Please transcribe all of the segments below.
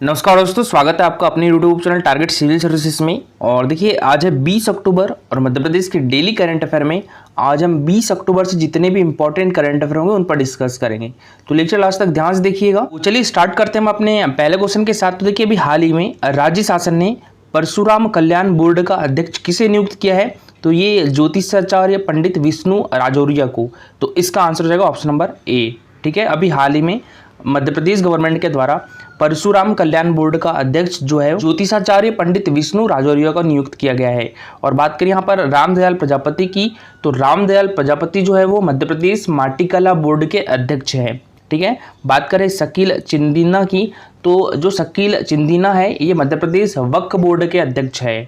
नमस्कार दोस्तों, स्वागत है आपका अपने YouTube channel target civil services में। और देखिए आज है 20 अक्टूबर और मध्य प्रदेश के डेली करंट अफेयर में आज हम 20 अक्टूबर से जितने भी इंपॉर्टेंट करंट अफेयर होंगे उन पर डिस्कस करेंगे। तो लेक्चर लास्ट तक ध्यान से देखिएगा। तो चलिए स्टार्ट करते हैं हम अपने पहले क्वेश्चन के साथ। तो देखिए अभी हाल ही में राज्य शासन ने परशुराम कल्याण बोर्ड का अध्यक्ष किसे नियुक्त किया है? तो ये ज्योतिषाचार्य पंडित विष्णु राजौरिया को। तो इसका आंसर हो जाएगा ऑप्शन नंबर ए। ठीक है, अभी हाल ही में मध्य प्रदेश गवर्नमेंट के द्वारा परशुराम कल्याण बोर्ड का अध्यक्ष जो है ज्योतिषाचार्य पंडित विष्णु राजौरिया को नियुक्त किया गया है। और बात करें यहाँ पर रामदयाल प्रजापति की, तो रामदयाल प्रजापति जो है वो मध्य प्रदेश माटीकला बोर्ड के अध्यक्ष है। ठीक है, बात करें शकील चिंदीना की, तो जो शकील चिंदीना है ये मध्य प्रदेश वक्फ बोर्ड के अध्यक्ष है।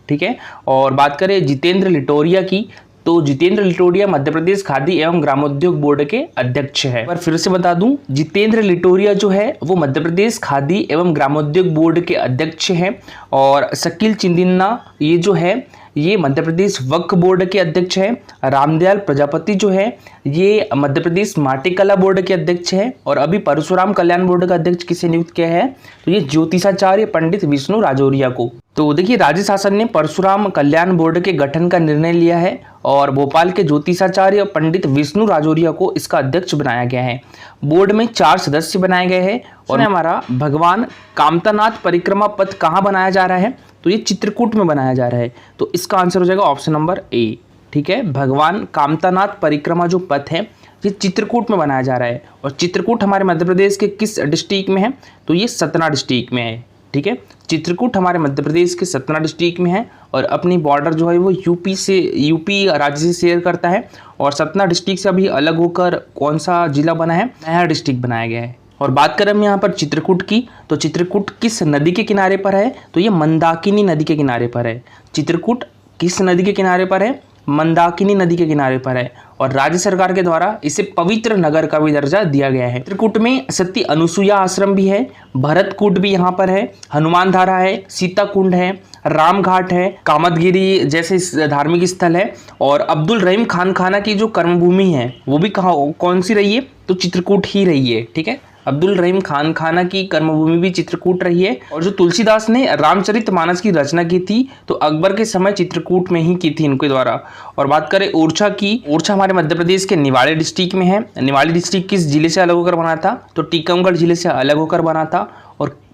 ठीक है, और बात करें जितेंद्र लिटोरिया की, तो जितेंद्र लिटोरिया मध्य प्रदेश खादी एवं ग्रामोद्योग बोर्ड के अध्यक्ष है। पर फिर से बता दूं, जितेंद्र लिटोरिया जो है वो मध्य प्रदेश खादी एवं ग्रामोद्योग बोर्ड के अध्यक्ष हैं। और शकील चिंदीना ये जो है ये मध्य प्रदेश वक्फ बोर्ड के अध्यक्ष है। रामदयाल प्रजापति जो है ये मध्य प्रदेश माटीकला बोर्ड के अध्यक्ष है। और अभी परशुराम कल्याण बोर्ड का अध्यक्ष किसे नियुक्त किया है? तो ये ज्योतिषाचार्य पंडित विष्णु राजौरिया को। तो देखिए राज्य शासन ने परशुराम कल्याण बोर्ड के गठन का निर्णय लिया है और भोपाल के ज्योतिषाचार्य पंडित विष्णु राजौरिया को इसका अध्यक्ष बनाया गया है। बोर्ड में 4 सदस्य बनाए गए हैं। और हमारा भगवान कामतानाथ परिक्रमा पथ कहाँ बनाया जा रहा है? तो ये चित्रकूट में बनाया जा रहा है। तो इसका आंसर हो जाएगा ऑप्शन नंबर ए। ठीक है, भगवान कामतानाथ परिक्रमा जो पथ है ये चित्रकूट में बनाया जा रहा है। और चित्रकूट हमारे मध्य प्रदेश के किस डिस्ट्रिक्ट में है? तो ये सतना डिस्ट्रिक्ट में है। ठीक है, चित्रकूट हमारे मध्य प्रदेश के सतना डिस्ट्रिक्ट में है और अपनी बॉर्डर जो है वो यूपी राज्य से शेयर करता है। और सतना डिस्ट्रिक्ट से अभी अलग होकर कौन सा जिला बना है? नया डिस्ट्रिक्ट बनाया गया है। और बात करें हम यहाँ पर चित्रकूट की, तो चित्रकूट किस नदी के किनारे पर है? तो ये मंदाकिनी नदी के किनारे पर है। चित्रकूट किस नदी के किनारे पर है? मंदाकिनी नदी के किनारे पर है। और राज्य सरकार के द्वारा इसे पवित्र नगर का भी दर्जा दिया गया है। चित्रकूट में सती अनुसुईया आश्रम भी है, भरतकूट भी यहाँ पर है, हनुमान धारा है, सीता कुंड है, रामघाट है, कामतगिरी जैसे धार्मिक स्थल है। और अब्दुल रहीम खान खाना की जो कर्मभूमि है वो भी कौन सी रही है? तो चित्रकूट ही रही है। ठीक है, अब्दुल रहीम खान खाना की कर्मभूमि भी चित्रकूट रही है। और जो तुलसीदास ने रामचरितमानस की रचना की थी तो अकबर के समय चित्रकूट में ही की थी इनके द्वारा। और बात करें ओरछा की, ओरछा हमारे मध्य प्रदेश के निवाड़ी डिस्ट्रिक्ट में है। निवाड़ी डिस्ट्रिक्ट किस जिले से अलग होकर बना था? तो टीकमगढ़ जिले से अलग होकर बना था।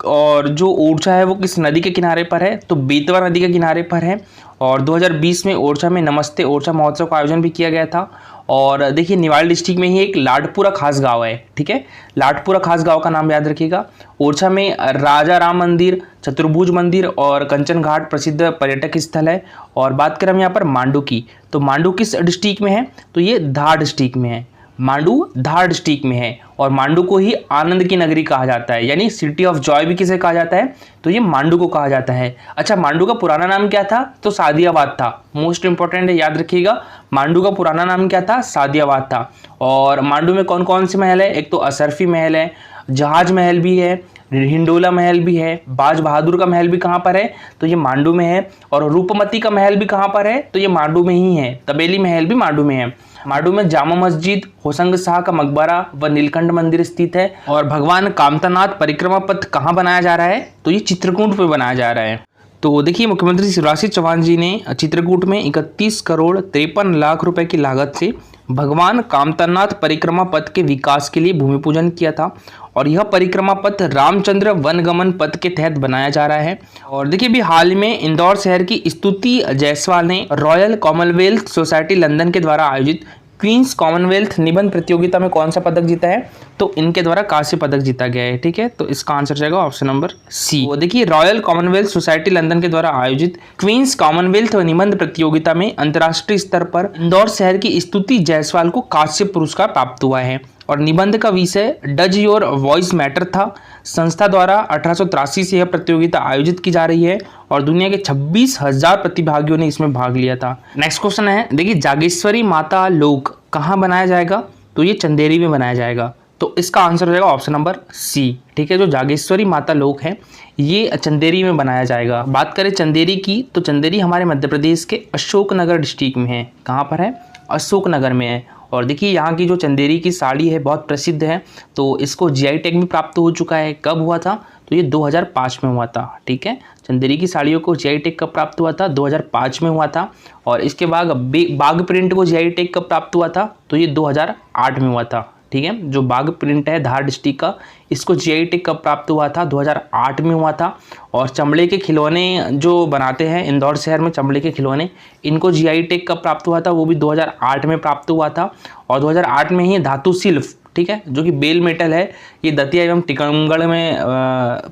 और जो ओरछा है वो किस नदी के किनारे पर है? तो बेतवा नदी के किनारे पर है। और 2020 में ओरछा में नमस्ते ओरछा महोत्सव का आयोजन भी किया गया था। और देखिए निवाड़ी डिस्ट्रिक्ट में ही एक लाडपुरा खास गांव है। ठीक है, लाडपुरा खास गांव का नाम याद रखिएगा। ओरछा में राजा राम मंदिर, चतुर्भुज मंदिर और कंचन घाट प्रसिद्ध पर्यटक स्थल है। और बात करें हम यहाँ पर मांडू की, तो मांडू किस डिस्ट्रिक्ट में है? तो ये धार डिस्ट्रिक्ट में है। मांडू धार डिस्ट्रिक्ट में है। और मांडू को ही आनंद की नगरी कहा जाता है, यानी सिटी ऑफ जॉय भी किसे कहा जाता है? तो ये मांडू को कहा जाता है। अच्छा, मांडू का पुराना नाम क्या था? तो सादियाबाद था। मोस्ट इंपॉर्टेंट है, याद रखिएगा। मांडू का पुराना नाम क्या था? सादियाबाद था। और मांडू में कौन कौन से महल है? एक तो असरफी महल है, जहाज महल भी है, हिंडोला महल भी है, बाज बहादुर का महल भी कहाँ पर है? तो ये मांडू में है। और रूपमती का महल भी कहाँ पर है? तो ये मांडू में ही है। तबेली महल भी मांडू में है। मांडू में जामा मस्जिद, होशंग शाह का मकबरा व नीलकंठ मंदिर स्थित है। और भगवान कामतानाथ परिक्रमा पथ कहाँ बनाया जा रहा है? तो ये चित्रकूट पे बनाया जा रहा है। तो देखिए मुख्यमंत्री शिवराज सिंह चौहान जी ने चित्रकूट में 31 करोड़ 53 लाख रुपए की लागत से भगवान कामतानाथ परिक्रमा पथ के विकास के लिए भूमि पूजन किया था। और यह परिक्रमा पथ रामचंद्र वनगमन पथ के तहत बनाया जा रहा है। और देखिए अभी हाल में इंदौर शहर की स्तुति जायसवाल ने रॉयल कॉमनवेल्थ सोसाइटी लंदन के द्वारा आयोजित क्वींस कॉमनवेल्थ निबंध प्रतियोगिता में कौन सा पदक जीता है? तो इनके द्वारा कांस्य पदक जीता गया है। ठीक है, तो इसका आंसर जाएगा ऑप्शन नंबर सी। वो देखिए रॉयल कॉमनवेल्थ सोसाइटी लंदन के द्वारा आयोजित क्वींस कॉमनवेल्थ निबंध प्रतियोगिता में अंतर्राष्ट्रीय स्तर पर इंदौर शहर की स्तुति जायसवाल को कांस्य पुरस्कार प्राप्त हुआ है। और निबंध का विषय डज योर वॉइस मैटर था। संस्था द्वारा 1883 से यह प्रतियोगिता आयोजित की जा रही है और दुनिया के 26,000 प्रतिभागियों ने इसमें भाग लिया था। नेक्स्ट क्वेश्चन है, देखिए जागेश्वरी माता लोक कहाँ बनाया जाएगा? तो ये चंदेरी में बनाया जाएगा। तो इसका आंसर हो जाएगा ऑप्शन नंबर सी। ठीक है, जो जागेश्वरी माता लोक है ये चंदेरी में बनाया जाएगा। बात करें चंदेरी की, तो चंदेरी हमारे मध्य प्रदेश के अशोकनगर डिस्ट्रिक्ट में है। कहाँ पर है? अशोकनगर में है। और देखिए यहाँ की जो चंदेरी की साड़ी है बहुत प्रसिद्ध है, तो इसको जीआई टैग भी प्राप्त हो चुका है। कब हुआ था? तो ये 2005 में हुआ था। ठीक है, चंदेरी की साड़ियों को जीआई टैग कब प्राप्त हुआ था? 2005 में हुआ था। और इसके बाद बाग प्रिंट को जीआई टैग कब प्राप्त हुआ था? तो ये 2008 में हुआ था। ठीक है, जो बाग प्रिंट है धार डिस्ट्रिक्ट का, इसको जीआई टैग कब प्राप्त हुआ था? 2008 में हुआ था। और चमड़े के खिलौने जो बनाते हैं इंदौर शहर में, चमड़े के खिलौने, इनको जीआई टैग कब प्राप्त हुआ था? वो भी 2008 में प्राप्त हुआ था। और 2008 में ही धातु शिल्प, ठीक है, जो कि बेल मेटल है, ये दतिया एवं टीकमगढ़ में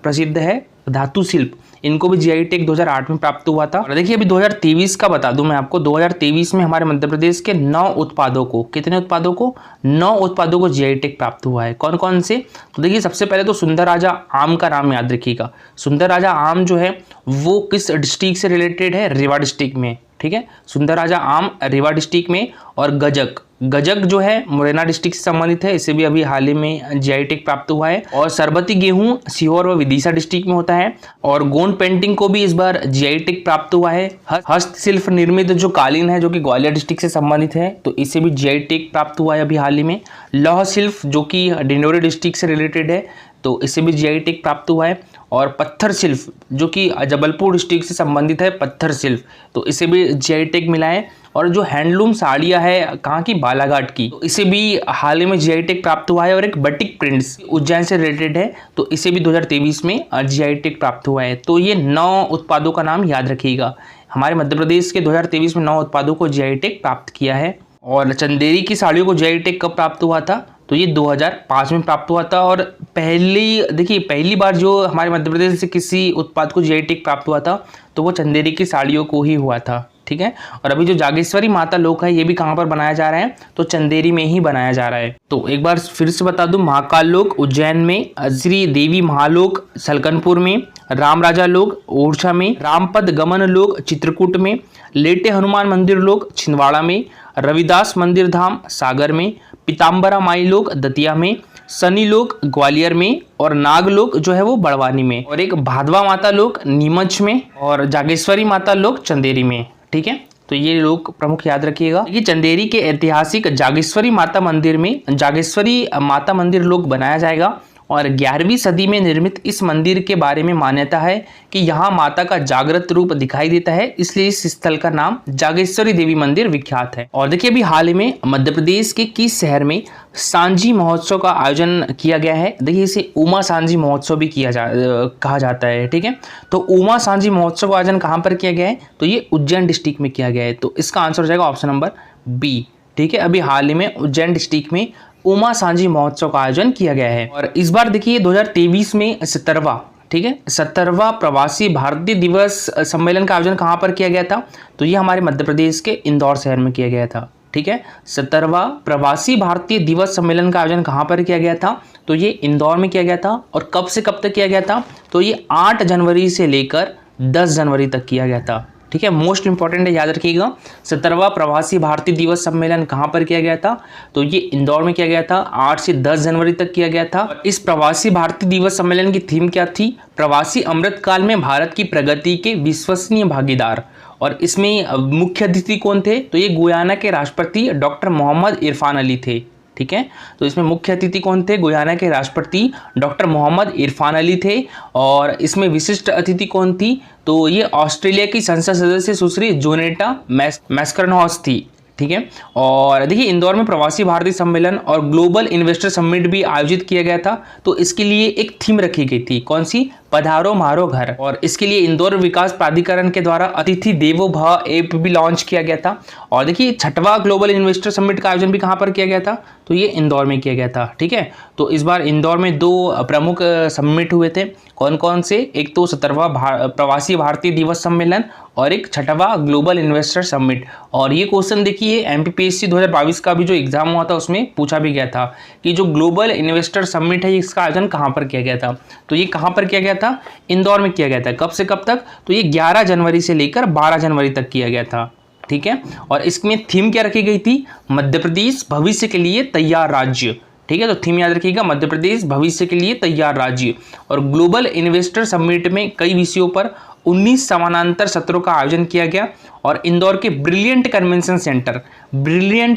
प्रसिद्ध है धातु शिल्प, इनको भी जीआई टैग 2008 में प्राप्त हुआ था। और देखिए अभी 2023 का बता दूं मैं आपको, 2023 में हमारे मध्य प्रदेश के 9 उत्पादों को, कितने उत्पादों को? 9 उत्पादों को जीआई टैग प्राप्त हुआ है। कौन कौन से? तो देखिए सबसे पहले तो सुंदर राजा आम का नाम याद रखिएगा। सुंदर राजा आम जो है वो किस डिस्ट्रिक्ट से रिलेटेड है? रीवा डिस्ट्रिक्ट में। ठीक है, सुंदर राजा आम रीवा डिस्ट्रिक्ट में। और गजक, गजक जो है मुरैना डिस्ट्रिक्ट से संबंधित है, इसे भी अभी हाल ही में जीआई टैग प्राप्त हुआ है। और सरबती गेहूं सीहोर व विदिशा डिस्ट्रिक्ट में होता है। और गोंड पेंटिंग को भी इस बार जीआई टैग प्राप्त हुआ है। हस्तशिल्प निर्मित जो कालीन है जो कि ग्वालियर डिस्ट्रिक्ट से संबंधित है, तो इसे भी जीआई टैग प्राप्त हुआ है अभी हाल ही में। लौह शिल्प जो कि डिंडोरी डिस्ट्रिक्ट से रिलेटेड है, तो इसे भी जीआई टैग प्राप्त हुआ है। और पत्थर शिल्प जो कि जबलपुर डिस्ट्रिक्ट से संबंधित है, पत्थर शिल्प, तो इसे भी जीआई टैग मिला है। और जो हैंडलूम साड़ियाँ है कहाँ की? बालाघाट की, तो इसे भी हाल ही में जीआई टैग प्राप्त हुआ है। और एक बटिक प्रिंट्स उज्जैन से रिलेटेड है, तो इसे भी 2023 में जीआई टैग प्राप्त हुआ है। तो ये 9 उत्पादों का नाम याद रखिएगा। हमारे मध्य प्रदेश के 2023 में 9 उत्पादों को जीआई टैग प्राप्त किया है। और चंदेरी की साड़ियों को जीआई टैग कब प्राप्त हुआ था? तो ये 2005 में प्राप्त हुआ था। और पहली बार जो हमारे मध्य प्रदेश से किसी उत्पाद को जीआई टैग प्राप्त हुआ था तो वो चंदेरी की साड़ियों को ही हुआ था। ठीक है, और अभी जो जागेश्वरी माता लोक है ये भी कहाँ पर बनाया जा रहा है? तो चंदेरी में ही बनाया जा रहा है। तो एक बार फिर से बता दूं, महाकाल लोक उज्जैन में, श्री देवी महालोक सलकनपुर में, राम राजा लोक ओरछा में, रामपद गमन लोक चित्रकूट में, लेटे हनुमान मंदिर लोक छिंदवाड़ा में, रविदास मंदिर धाम सागर में, पीताम्बरा माई लोक दतिया में, शनि लोक ग्वालियर में, और नाग लोक जो है वो बड़वानी में, और एक भादवा माता लोक नीमच में, और जागेश्वरी माता लोक चंदेरी में। ठीक है, तो ये लोग प्रमुख याद रखिएगा। ये चंदेरी के ऐतिहासिक जागेश्वरी माता मंदिर में जागेश्वरी माता मंदिर लोक बनाया जाएगा। और 11वीं सदी में निर्मित इस मंदिर के बारे में मान्यता है कि यहाँ माता का जागृत रूप दिखाई देता है, इसलिए इस स्थल का नाम जागेश्वरी देवी मंदिर विख्यात है। और देखिए अभी हाल ही में मध्य प्रदेश के किस शहर में सांझी महोत्सव का आयोजन किया गया है? देखिए इसे उमा सांझी महोत्सव भी कहा जाता है। ठीक है, तो उमा सांझी महोत्सव का आयोजन कहाँ पर किया गया है? तो ये उज्जैन डिस्ट्रिक्ट में किया गया है। तो इसका आंसर हो जाएगा ऑप्शन नंबर बी। ठीक है, अभी हाल ही में उज्जैन डिस्ट्रिक्ट में उमा सांझी महोत्सव का आयोजन किया गया है। और इस बार देखिए 2023 में 17वां, ठीक है, 17वां प्रवासी भारतीय दिवस सम्मेलन का आयोजन कहाँ पर किया गया था? तो ये हमारे मध्य प्रदेश के इंदौर शहर में किया गया था। ठीक है, 17वां प्रवासी भारतीय दिवस सम्मेलन का आयोजन कहाँ पर किया गया था? तो ये इंदौर में किया गया था। और कब से कब तक किया गया था? तो ये 8 जनवरी से लेकर 10 जनवरी तक किया गया था। ठीक है, मोस्ट इंपॉर्टेंट है, याद रखिएगा। 17वां प्रवासी भारतीय दिवस सम्मेलन कहाँ पर किया गया था? तो ये इंदौर में किया गया था। 8 से 10 जनवरी तक किया गया था। और इस प्रवासी भारतीय दिवस सम्मेलन की थीम क्या थी? प्रवासी अमृतकाल में भारत की प्रगति के विश्वसनीय भागीदार। और इसमें मुख्य अतिथि कौन थे? तो ये गुयाना के राष्ट्रपति डॉक्टर मोहम्मद इरफान अली थे। ठीक है, तो इसमें मुख्य अतिथि कौन थे? गुयाना के राष्ट्रपति डॉक्टर मोहम्मद इरफान अली थे। और इसमें विशिष्ट अतिथि कौन थी? तो ये ऑस्ट्रेलिया की संसद सदस्य सुश्री जोनेटा मैस्करनहॉस थी। ठीक है, और देखिए इंदौर में प्रवासी भारतीय सम्मेलन और ग्लोबल इन्वेस्टर समिट भी आयोजित किया गया था। तो इसके लिए एक थीम रखी गई थी, कौन सी? पधारो मारो घर। और इसके लिए इंदौर विकास प्राधिकरण के द्वारा अतिथि देवो भव ऐप भी लॉन्च किया गया था। और देखिए 6वां ग्लोबल इन्वेस्टर समिट का आयोजन भी कहाँ पर किया गया था? तो ये इंदौर में किया गया था। ठीक है, तो इस बार इंदौर में 2 प्रमुख समिट हुए थे। कौन कौन से? एक तो 17वां प्रवासी भारतीय दिवस सम्मेलन और एक 6वां ग्लोबल इन्वेस्टर समिट। और ये क्वेश्चन देखिए एमपीपीएससी 2022 का भी जो एग्जाम हुआ था उसमें पूछा भी गया था कि जो ग्लोबल इन्वेस्टर समिट है इसका आयोजन कहाँ पर किया गया था? तो ये कहाँ पर किया गया था? इंदौर में किया गया था। कब से कब तक? तो ये 11 जनवरी से लेकर 12 जनवरी तक किया गया था। ठीक है, और इसमें थीम क्या रखी गई थी? मध्य प्रदेश भविष्य के लिए तैयार राज्य। ठीक है, तो थीम याद रखिएगा, मध्य प्रदेश भविष्य के लिए तैयार राज्य। और ग्लोबल इन्वेस्टर समिट में कई विषयों पर 19 समानांतर सत्रों का आयोजन किया गया। और इंदौर के ब्रिलियंट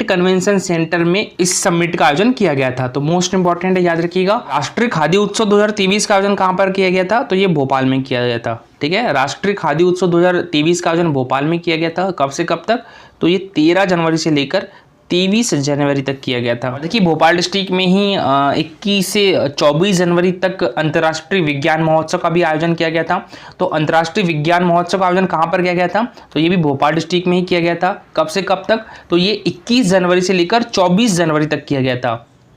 कन्वेंशन सेंटर में इस समिट का आयोजन किया गया था। तो मोस्ट इंपॉर्टेंट है, याद रखिएगा। राष्ट्रीय खाद्य उत्सव 2023 का आयोजन कहां पर किया गया था? तो ये भोपाल में किया गया था। ठीक है, राष्ट्रीय खाद्य उत्सव 2023 का आयोजन भोपाल में किया गया था। कब से कब तक? तो ये 13 जनवरी से लेकर 23 जनवरी तक किया गया था। देखिए, भोपाल डिस्ट्रिक्ट में ही 21 से 24 जनवरी तक अंतर्राष्ट्रीय विज्ञान महोत्सव का भी आयोजन किया गया था। तो अंतर्राष्ट्रीय विज्ञान महोत्सव का आयोजन कहाँ पर किया गया था? तो ये भी भोपाल डिस्ट्रिक्ट में ही किया गया था। कब से कब तक? तो ये 21 जनवरी से लेकर 24 जनवरी तक किया गया था।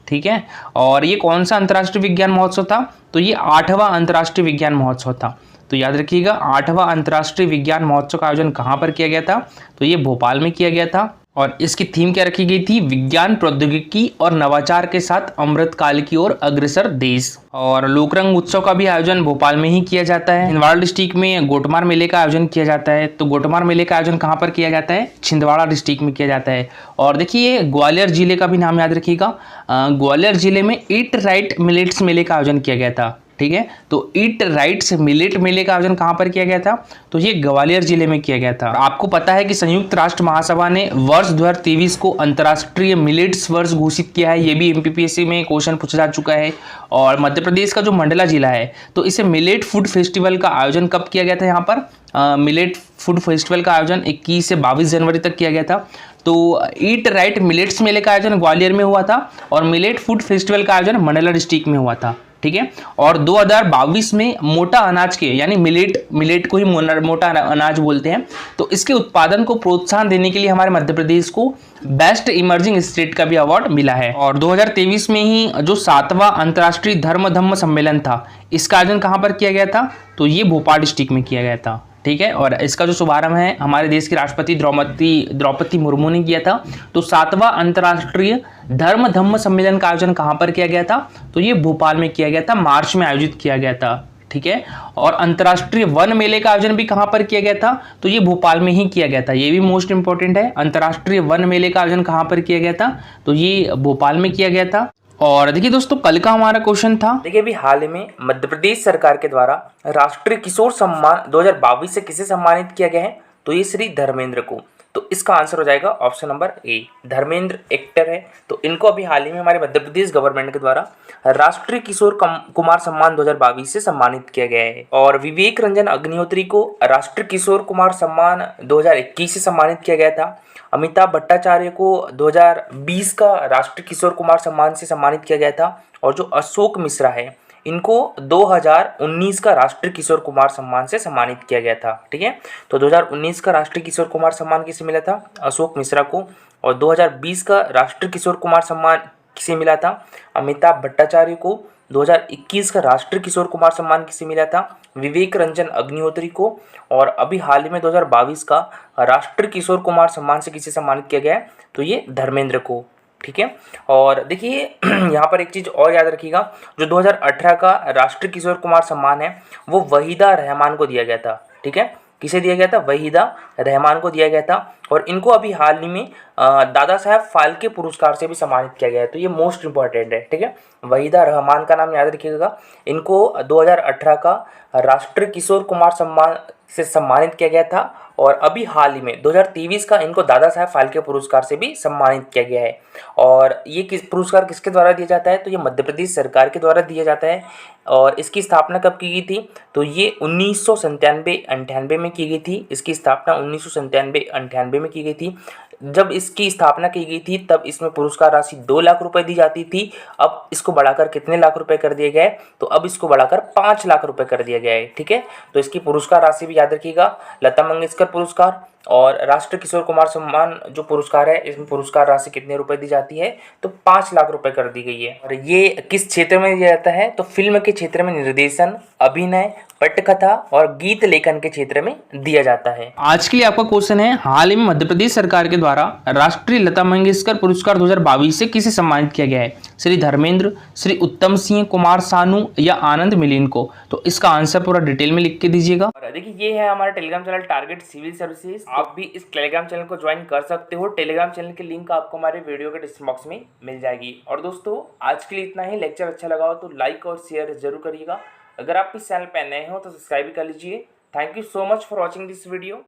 ठीक है, और ये कौन सा अंतर्राष्ट्रीय विज्ञान महोत्सव था? तो ये 8वां अंतर्राष्ट्रीय विज्ञान महोत्सव था। तो याद रखिएगा, 8वां अंतर्राष्ट्रीय विज्ञान महोत्सव का आयोजन कहाँ पर किया गया था? तो ये भोपाल में किया गया था। और इसकी थीम क्या रखी गई थी? विज्ञान, प्रौद्योगिकी और नवाचार के साथ अमृत काल की ओर अग्रसर देश। और लोकरंग उत्सव का भी आयोजन भोपाल में ही किया जाता है। छिंदवाड़ा डिस्ट्रिक्ट में गोटमार मेले का आयोजन किया जाता है। तो गोटमार मेले का आयोजन कहाँ पर किया जाता है? छिंदवाड़ा डिस्ट्रिक्ट में किया जाता है। और देखिए, ग्वालियर जिले का भी नाम याद रखिएगा। ग्वालियर जिले में ईट राइट मिलेट्स मेले का आयोजन किया गया था। ठीक है, तो ईट राइट्स मिलेट मेले का आयोजन कहां पर किया गया था? तो ये ग्वालियर जिले में किया गया था। आपको पता है कि संयुक्त राष्ट्र महासभा ने वर्ष 2023 को अंतर्राष्ट्रीय मिलेट्स वर्ष घोषित किया है। ये भी एमपीपीएससी में क्वेश्चन पूछा जा चुका है। और मध्य प्रदेश का जो मंडला जिला है, तो इसे मिलेट फूड फेस्टिवल का आयोजन कब किया गया था? यहाँ पर मिलेट फूड फेस्टिवल का आयोजन 21 से 22 जनवरी तक किया गया था। तो ईट राइट मिलेट्स मेले का आयोजन ग्वालियर में हुआ था और मिलेट फूड फेस्टिवल का आयोजन मंडला डिस्ट्रिक्ट में हुआ था। ठीक है, और 2022 में मोटा अनाज के, यानी मिलेट को ही मोटा अनाज बोलते हैं, तो इसके उत्पादन को प्रोत्साहन देने के लिए हमारे मध्य प्रदेश को बेस्ट इमर्जिंग स्टेट का भी अवार्ड मिला है। और 2023 में ही जो 7वां अंतर्राष्ट्रीय धम्म सम्मेलन था, इसका आयोजन कहां पर किया गया था? तो ये भोपाल डिस्ट्रिक्ट में किया गया था। ठीक है, और इसका जो शुभारंभ है हमारे देश की राष्ट्रपति द्रौपदी मुर्मू ने किया था। तो 7वां अंतर्राष्ट्रीय धम्म सम्मेलन का आयोजन कहां पर किया गया था? तो ये भोपाल में किया गया था, मार्च में आयोजित किया गया था। ठीक है, और अंतर्राष्ट्रीय वन मेले का आयोजन भी कहां पर किया गया था? तो ये भोपाल में ही किया गया था। ये भी मोस्ट इंपॉर्टेंट है, अंतर्राष्ट्रीय वन मेले का आयोजन कहां पर किया गया था? तो ये भोपाल में किया गया था। और देखिए दोस्तों, कल का हमारा क्वेश्चन था, देखिए अभी हाल ही में मध्य प्रदेश सरकार के द्वारा राष्ट्रीय किशोर सम्मान 2022 से किसे सम्मानित किया गया है? तो ये श्री धर्मेंद्र को। तो इसका आंसर हो जाएगा option number A, Dharmendra actor है। तो इनको अभी हाल ही में हमारे मध्य प्रदेश गवर्नमेंट के द्वारा राष्ट्रीय किशोर कुमार सम्मान 2022 से सम्मानित किया गया है। और विवेक रंजन अग्निहोत्री को राष्ट्रीय किशोर कुमार सम्मान 2021 से सम्मानित किया गया था। अमिताभ भट्टाचार्य को 2020 का राष्ट्रीय किशोर कुमार सम्मान से सम्मानित किया गया था। और जो अशोक मिश्रा है, इनको 2019 का राष्ट्रीय किशोर कुमार सम्मान से सम्मानित किया गया था। ठीक है, तो 2019 का राष्ट्रीय किशोर कुमार सम्मान किसे मिला था? अशोक मिश्रा को। और 2020 का राष्ट्रीय किशोर कुमार सम्मान किसे मिला था? अमिताभ भट्टाचार्य को। 2021 का राष्ट्रीय किशोर कुमार सम्मान किसे मिला था? विवेक रंजन अग्निहोत्री को। और अभी हाल ही में 2022 का राष्ट्रीय किशोर कुमार सम्मान से किसे सम्मानित किया गया है? तो ये धर्मेंद्र को। ठीक है, और देखिए यहाँ पर एक चीज़ और याद रखिएगा, जो 2018 का राष्ट्रीय किशोर कुमार सम्मान है वो वहीदा रहमान को दिया गया था। ठीक है, किसे दिया गया था? वहीदा रहमान को दिया गया था। और इनको अभी हाल ही में दादा साहब फाल्के पुरस्कार से भी सम्मानित किया गया है। तो ये मोस्ट इंपॉर्टेंट है। ठीक है, वहीदा रहमान का नाम याद रखिएगा। इनको 2018 का राष्ट्रीय किशोर कुमार सम्मान से सम्मानित किया गया था। और अभी हाल ही में 2023 का इनको दादा साहब फाल्के पुरस्कार से भी सम्मानित किया गया है। और ये पुरस्कार किसके द्वारा दिया जाता है? तो ये मध्य प्रदेश सरकार के द्वारा दिया जाता है। और इसकी स्थापना कब की गई थी? तो ये 1997-98 में की गई थी। इसकी स्थापना 1997-98 में की गई थी। जब इसकी स्थापना की गई थी तब इसमें पुरस्कार राशि 2 लाख रुपए दी जाती थी। अब इसको बढ़ाकर कितने लाख रुपए कर दिए गए? तो अब इसको बढ़ाकर 5 लाख रुपए कर दिया गया है। ठीक है, तो इसकी पुरस्कार राशि भी याद रखिएगा, लता मंगेशकर पुरस्कार और राष्ट्रीय किशोर कुमार सम्मान जो पुरस्कार है, इसमें पुरस्कार राशि कितने रुपए दी जाती है? तो 5 लाख रुपए कर दी गई है। और ये किस क्षेत्र में दिया जाता है? तो फिल्म के क्षेत्र में निर्देशन, अभिनय, पटकथा और गीत लेखन के क्षेत्र में दिया जाता है। आज के लिए आपका क्वेश्चन है, हाल ही में मध्य प्रदेश सरकार के द्वारा राष्ट्रीय लता मंगेशकर पुरस्कार 2022 से किसे सम्मानित किया गया है? श्री धर्मेंद्र, श्री उत्तम सिंह, कुमार सानू या आनंद मिलिंद को? तो इसका आंसर पूरा डिटेल में लिख के दीजिएगा। और देखिए ये है हमारा Telegram channel target civil services. आप भी इस टेलीग्राम चैनल को ज्वाइन कर सकते हो। टेलीग्राम चैनल की लिंक आपको हमारे वीडियो के डिस्क्रिप्शन बॉक्स में मिल जाएगी। और दोस्तों आज के लिए इतना ही। लेक्चर अच्छा लगा हो तो लाइक और शेयर जरूर करिएगा। अगर आप इस चैनल पर नए हो तो सब्सक्राइब भी कर लीजिए। Thank you so much for watching this video.